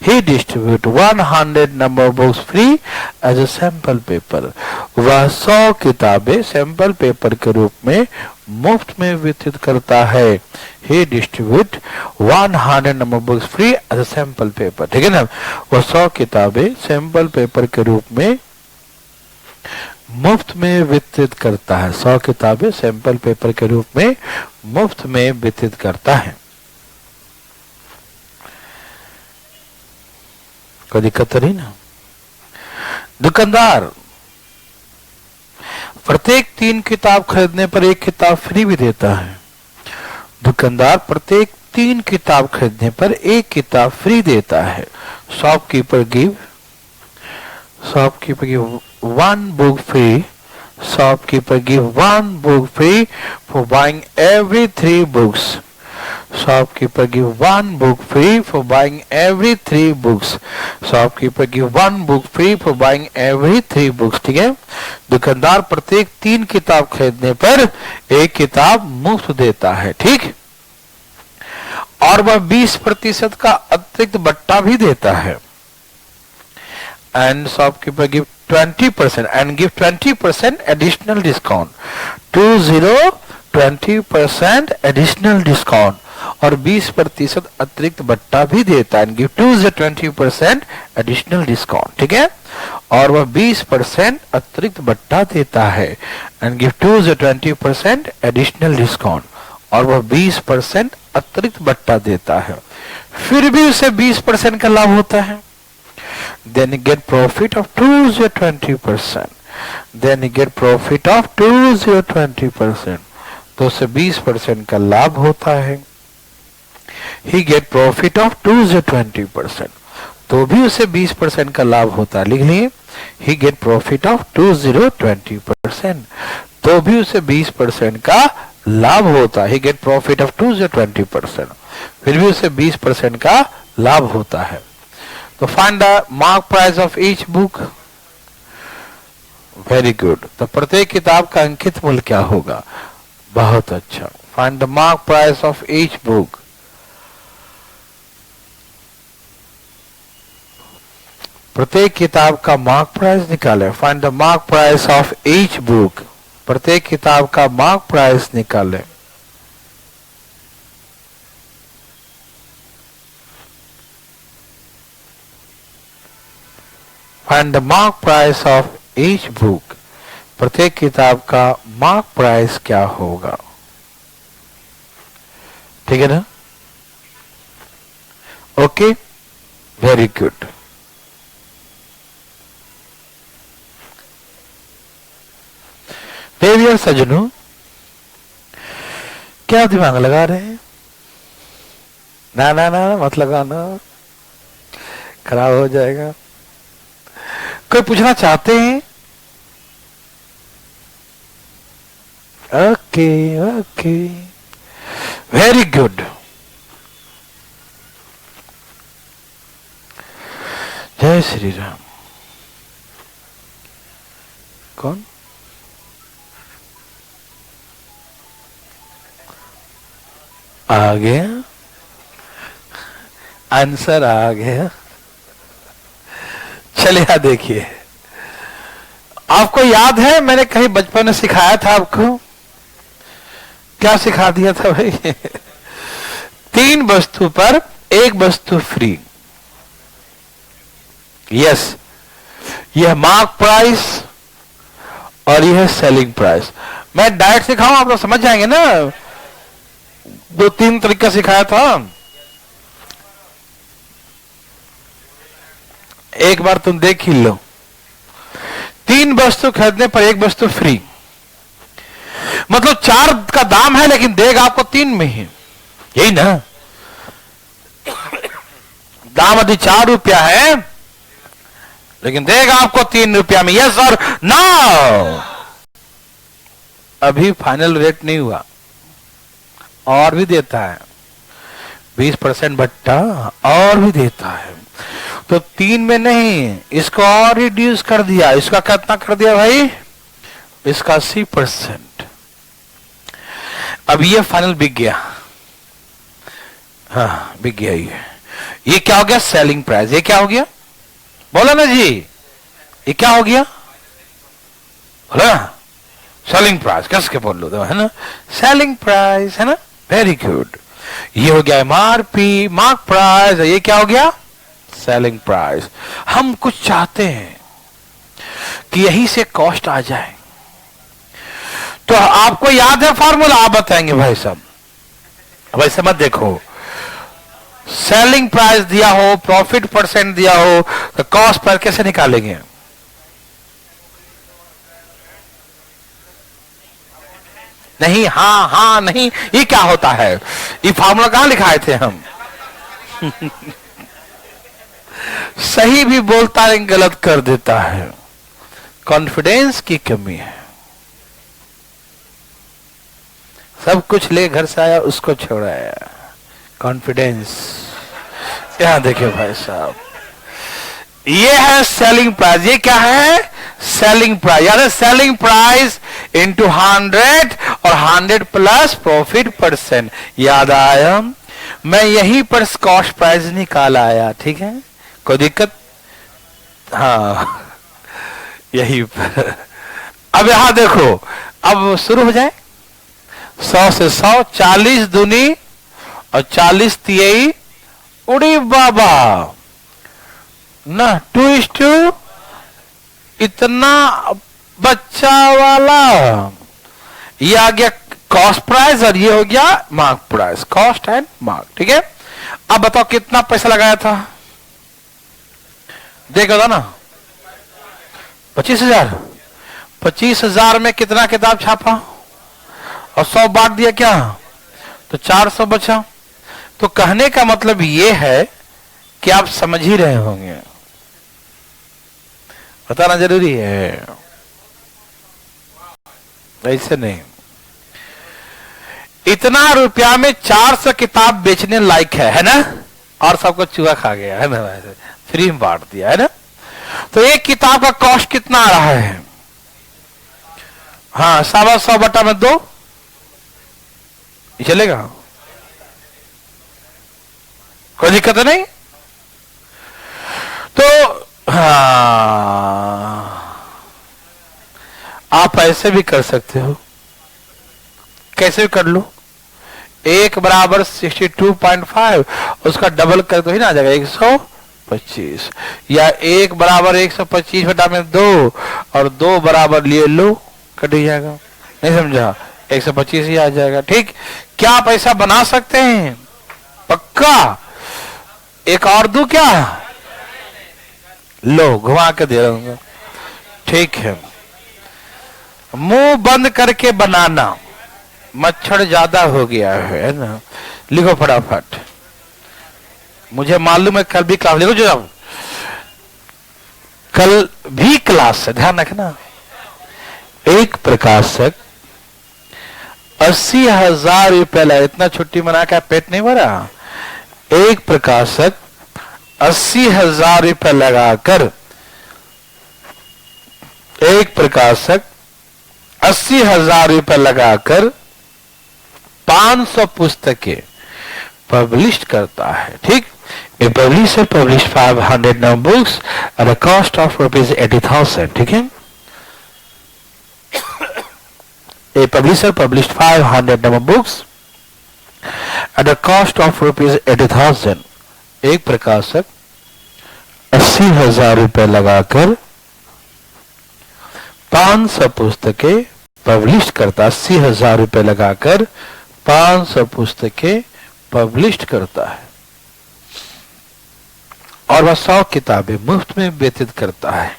A: He distribute 100 number books free as a sample paper। वह 100 किताबें सैंपल पेपर के रूप में मुफ्त में वितरित करता है। He distribute 100 number books free as a sample paper, ठीक है ना। वह 100 किताबें सैंपल पेपर के रूप में मुफ्त में वितरित करता है। 100 किताबें सैंपल पेपर के रूप में मुफ्त में वितरित करता है। कोई दिक्कत तो नहीं ना। दुकानदार प्रत्येक 3 किताब खरीदने पर 1 किताब फ्री भी देता है। दुकानदार प्रत्येक 3 किताब खरीदने पर 1 किताब फ्री देता है। Shopkeeper give 1 book free। Shopkeeper give 1 book free for buying every 3 books। Shopkeeper give 1 book free for buying every 3 books। Shopkeeper give 1 book free for buying every 3 books, ठीक है। दुकानदार प्रत्येक 3 किताब खरीदने पर 1 किताब मुफ्त देता है, ठीक। और वह 20% का अतिरिक्त बट्टा भी देता है। And shopkeeper give 20% and give 20% additional discount। 20% additional discount और 20% अतिरिक्त बट्टा भी देता है। and give 20% additional discount, ठीक है। और वह 20% अतिरिक्त बट्टा देता है। and give 20% additional discount और वह 20% अतिरिक्त बट्टा देता है। फिर भी उसे 20% का लाभ होता है। Then you get profit of 20%। Then you get profit of 20%। तो उसे 20% का लाभ होता है। He get profit of 20%। तो भी उसे 20% का लाभ होता है। लिख लिए He get profit of 20%। तो भी उसे 20% का लाभ होता है। He get profit of 20%। फिर भी उसे 20% का लाभ होता है। तो find the mark price of each book. Very good. तो प्रत्येक किताब का अंकित मूल्य क्या होगा? बहुत अच्छा। Find the mark price of each book. प्रत्येक किताब का मार्क प्राइस निकाले। Find the mark price of each book. प्रत्येक किताब का मार्क प्राइस निकाले। Find the mark price of each book. प्रत्येक किताब का मार्क प्राइस क्या होगा? ठीक है ना? Okay, very good. देवियर सज्जनों, क्या दिमाग लगा रहे हैं? ना ना ना मत लगाना, खराब हो जाएगा। कोई पूछना चाहते हैं? Okay okay, very good. जय श्री राम। कौन? आ गया, आंसर आ गया। चलिए देखिए, आपको याद है मैंने कहीं बचपन में सिखाया था आपको? क्या सिखा दिया था भाई? 3 वस्तु पर 1 वस्तु फ्री। यस, यह मार्क प्राइस और यह सेलिंग प्राइस। मैं डायरेक्ट सिखाऊं, आप लोग समझ जाएंगे ना। 2-3 तरीका सिखाया था। एक बार तुम देख ही लो। 3 वस्तु खरीदने पर 1 वस्तु फ्री, मतलब 4 का दाम है लेकिन देगा आपको 3 में ही। यही ना? दाम यदि 4 रुपया है लेकिन देगा आपको 3 रुपया में। यस और नो? अभी फाइनल रेट नहीं हुआ, और भी देता है 20% भट्टा, और भी देता है। तो 3 में नहीं, इसको और रिड्यूस कर दिया। इसका कितना कर दिया भाई? इसका 80%। अब ये फाइनल बिक गया। हाँ बिक गया। ये क्या हो गया? Selling price. ये क्या हो गया? बोला ना जी, ये क्या हो गया? बोला सेलिंग प्राइस। कस के बोल लो तो, है ना, सेलिंग प्राइस, है ना। Very good. ये हो गया एमआरपी, मार्क प्राइस। ये क्या हो गया? Selling price. हम कुछ चाहते हैं कि यही से कॉस्ट आ जाए, तो आपको याद है फॉर्मूला? आप बताएंगे भाई साहब। वैसे मत देखो, सेलिंग प्राइस दिया हो, प्रॉफिट परसेंट दिया हो, तो कॉस्ट पर कैसे निकालेंगे? नहीं, हाँ हाँ नहीं, ये क्या होता है? ये फार्मूला कहां लिखाए थे हम? सही भी बोलता है, गलत कर देता है। कॉन्फिडेंस की कमी है। सब कुछ ले घर से आया, उसको छोड़ाया। कॉन्फिडेंस। यहां देखिए भाई साहब, ये है सेलिंग प्राइस। ये क्या है? Selling price. याद है, सेलिंग प्राइस इंटू 100 और 100 प्लस प्रॉफिट परसेंट। याद आया? मैं यहीं पर कॉस्ट प्राइस निकाल आया। ठीक है, कोई दिक्कत? हाँ यही पर। अब यहां देखो, अब शुरू हो जाए। 100 से 100, 40 दूनी और 40 तिहाई। उड़ी बाबा ना, 2:2। इतना बच्चा वाला। ये आ गया कॉस्ट प्राइस और ये हो गया mark price. Cost and mark. ठीक है, अब बताओ कितना पैसा लगाया था? देखा था ना, 25,000। 25,000 में कितना किताब छापा और 100 बांट दिया क्या? तो 400 बचा। तो कहने का मतलब ये है कि आप समझ ही रहे होंगे, बताना जरूरी है, ऐसे नहीं। इतना रुपया में 400 किताब बेचने लायक है ना, और सबको चूहा खा गया, है ना, फ्री में बांट दिया, है ना। तो एक किताब का कॉस्ट कितना आ रहा है? हाँ, 100 बटा में 2 चलेगा, कोई दिक्कत नहीं। तो हाँ, आप ऐसे भी कर सकते हो। कैसे भी कर लो। 1 बराबर 62.5, उसका डबल कर तो ही ना आ जाएगा 125, या 1 बराबर 125 बटा में 2 और 2 बराबर लिए लो, कट ही जाएगा। नहीं समझा? 125 ही आ जाएगा। ठीक, क्या आप ऐसा बना सकते हैं? पक्का? एक और दू क्या? लो घुमा के दे रहा हूं। ठीक है, मुंह बंद करके बनाना। मच्छर ज्यादा हो गया है ना, लिखो फटाफट। मुझे मालूम है कल भी क्लास, लिखो जो कल भी क्लास है, ध्यान रखना। एक प्रकाशक 80,000 रुपये लगा। इतना छुट्टी मना के पेट नहीं भरा। एक प्रकाशक 80,000 रुपये लगाकर, एक प्रकाशक 80,000 रुपये लगाकर 500 पुस्तकें पब्लिश करता है। ठीक, a publisher publish 500 number books at a cost of ₹80,000। ठीक है, a publisher publish 500 number books at a cost of ₹80,000। एक प्रकाशक 80,000 रुपये लगाकर 500 पुस्तकें पब्लिश करता। 80,000 रुपये लगाकर 500 पुस्तकें पब्लिश करता है और वह 100 किताबें मुफ्त में वितरित करता है।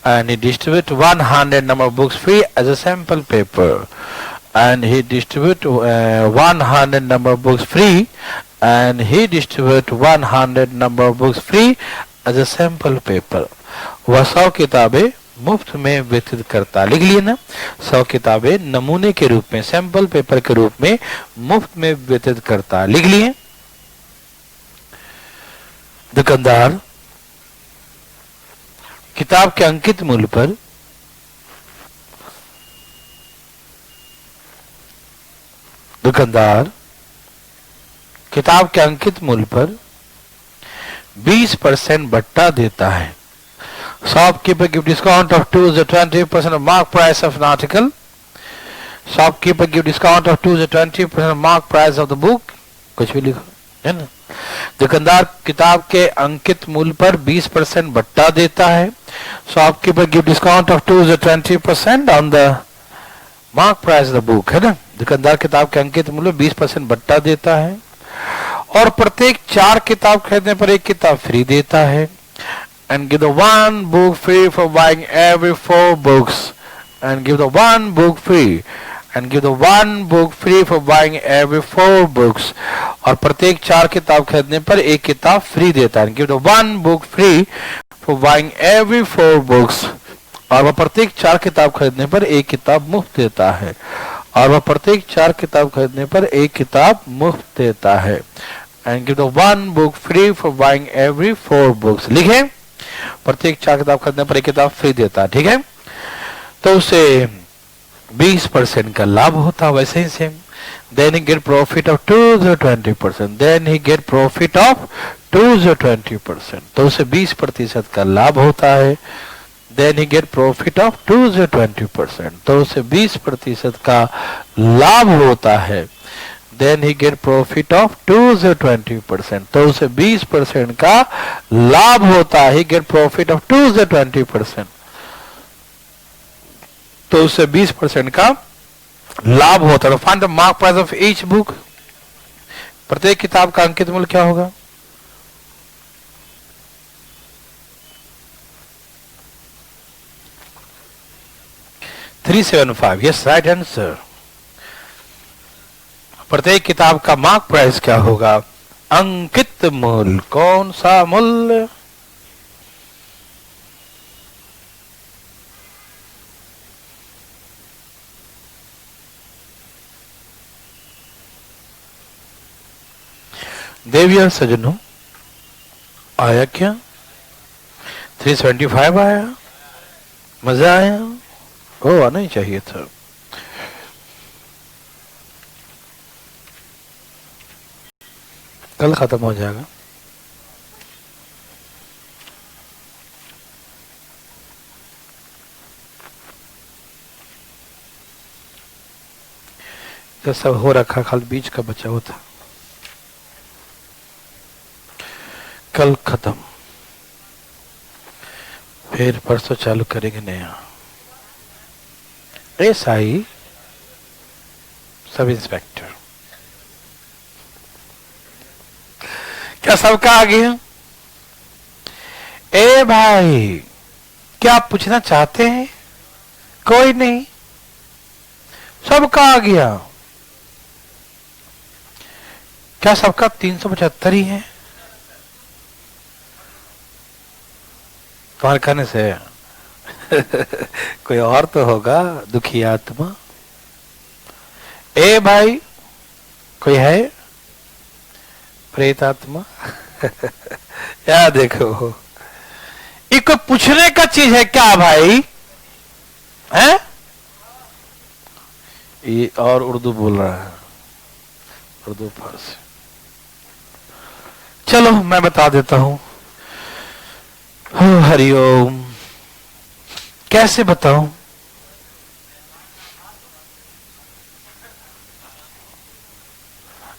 A: And he distribute 100 number books free as a sample paper. And he distribute 100 number books free. And he distribute 100 number books free as a sample paper. वह 100 किताबें मुफ्त में वितरित करता। लिख लिए ना, 100 किताबें नमूने के रूप में, सैंपल पेपर के रूप में मुफ्त में वितरित करता। लिख लिए। दुकानदार किताब के अंकित मूल्य पर दुकानदार किताब के अंकित मूल्य पर 20% बट्टा देता है। Shopkeeper give discount of 2 to 20% of mark price of an article. Shopkeeper give discount of 2 to 20% of mark price of the book. कुछ भी लिखो, है ना। दुकानदार किताब के अंकित मूल्य पर 20% बट्टा देता है। Shopkeeper give discount of 2 to 20% on the mark price of the book, है ना। दुकानदार किताब के अंकित मूल्य 20% बट्टा देता है और प्रत्येक 4 किताब खरीदने पर एक किताब फ्री देता है। And give the 1 book free for buying every 4 books. And give the 1 book free. And give the 1 book free for buying every 4 books. और प्रत्येक 4 किताब खरीदने पर एक किताब फ्री देता है। Give the 1 book free for buying every 4 books. और वह प्रत्येक 4 किताब खरीदने पर एक किताब मुफ्त देता है। और वह प्रत्येक 4 किताब खरीदने पर एक किताब मुफ्त देता है। And give the 1 book free for buying every 4 books. लिखे, प्रत्येक 4 किताब खरीदने पर एक किताब फ्री देता है। ठीक है, तो उसे 20% का लाभ होता। वैसे ही same, then he get profit of 2 to 20%, then he get profit of 2 to 20%, तो उसे 20% का लाभ होता है। then he get profit of 2 to 20%, तो उसे 20% का लाभ होता है। then he get profit of 2 to 20%, तो उसे 20% का लाभ होता है। he get profit of 2 to 20%, तो उसे 20% का लाभ होता है। Find the mark price of each book, प्रत्येक किताब का अंकित मूल्य क्या होगा? $375, यस राइट आंसर। प्रत्येक किताब का मार्क प्राइस क्या होगा? अंकित मूल्य। कौन सा मूल्य? देवी और सजनों, आया क्या? 375 आया? मजा आया? ओ, आना ही चाहिए था। कल खत्म हो जाएगा। तो सब हो रखा, खाली बीच का बचा हुआ था। कल खत्म, फिर परसों चालू करेंगे नया। एसआई सब इंस्पेक्टर, क्या सबका आ गया? ए भाई, क्या आप पूछना चाहते हैं? कोई नहीं, सबका आ गया। क्या सबका 375 ही है? तुम्हारे कहने से कोई और तो होगा दुखी आत्मा। ए भाई, कोई है प्रेत आत्मा? या देखो, ये कोई पूछने का चीज है क्या भाई? हैं? ये और उर्दू बोल रहा है, उर्दू फारसी। चलो मैं बता देता हूं। हरिओम। कैसे बताऊं?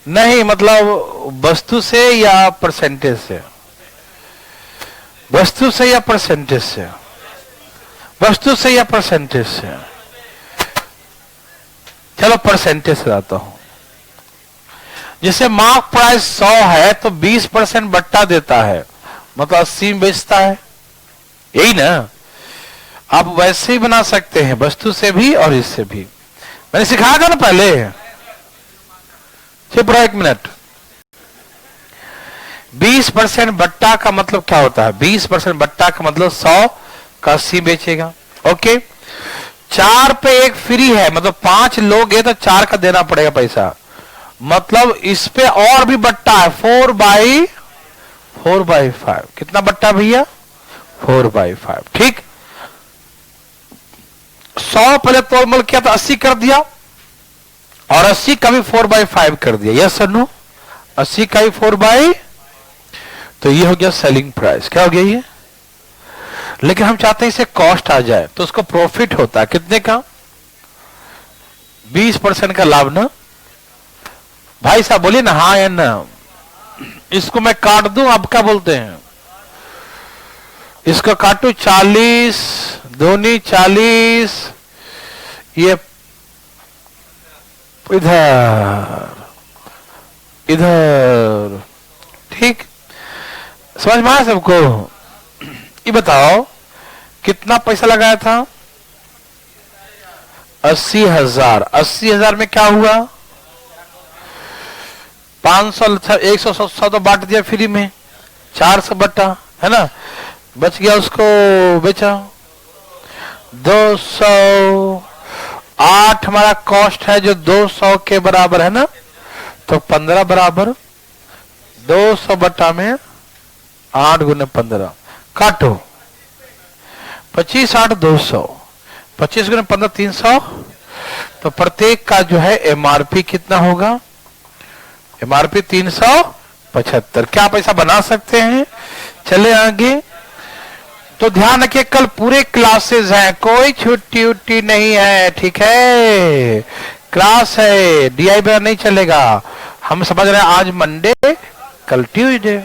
A: नहीं, मतलब वस्तु से या परसेंटेज से? वस्तु से या परसेंटेज से? वस्तु से या परसेंटेज से? चलो परसेंटेज से आता हूं। जैसे मार्क प्राइस 100 है तो 20% बट्टा देता है, मतलब 80 बेचता है, यही ना। आप वैसे ही बना सकते हैं, वस्तु से भी और इससे भी। मैंने सिखाया था ना पहले। चुप रहो 1 मिनट। 20% बट्टा का मतलब क्या होता है? 20% बट्टा का मतलब 100 का 80 बेचेगा। ओके, 4 पे 1 फ्री है, मतलब 5 लोग हैं तो 4 का देना पड़ेगा पैसा, मतलब इस पे और भी बट्टा है 4/5। कितना बट्टा भैया? 4/5। ठीक, 100 पहले तोलमोल किया तो 80 कर दिया, और 80 का भी 4/5 कर दिया। Yes sir no? 80 का भी 4/, तो ये हो गया सेलिंग प्राइस। क्या हो गया ये? लेकिन हम चाहते हैं इसे कॉस्ट आ जाए, तो उसको प्रॉफिट होता है कितने का? 20% का लाभ ना भाई साहब? बोलिए ना हाँ या ना। इसको मैं काट दूं, आप क्या बोलते हैं? इसको काटू 40 दूनी 40, ये इधर इधर। ठीक, समझ में आया सबको? ये बताओ कितना पैसा लगाया था? 80,000। 80,000 में क्या हुआ? 500, 100 तो बांट दिया फ्री में, 400 बटा है ना, बच गया, उसको बेचा 208। हमारा कॉस्ट है जो 200 के बराबर है ना, तो 15 बराबर 200 बटा में 8 गुने 15, काटो 25 8 200, 25 गुने 15 300। तो प्रत्येक का जो है एमआरपी कितना होगा? एमआरपी 375। क्या पैसा बना सकते हैं? चले आगे। तो ध्यान रखिए, कल पूरे क्लासेस हैं, कोई छुट्टी उट्टी नहीं है, ठीक है? क्लास है, डीआई नहीं चलेगा। हम समझ रहे हैं आज मंडे, कल ट्यूसडे।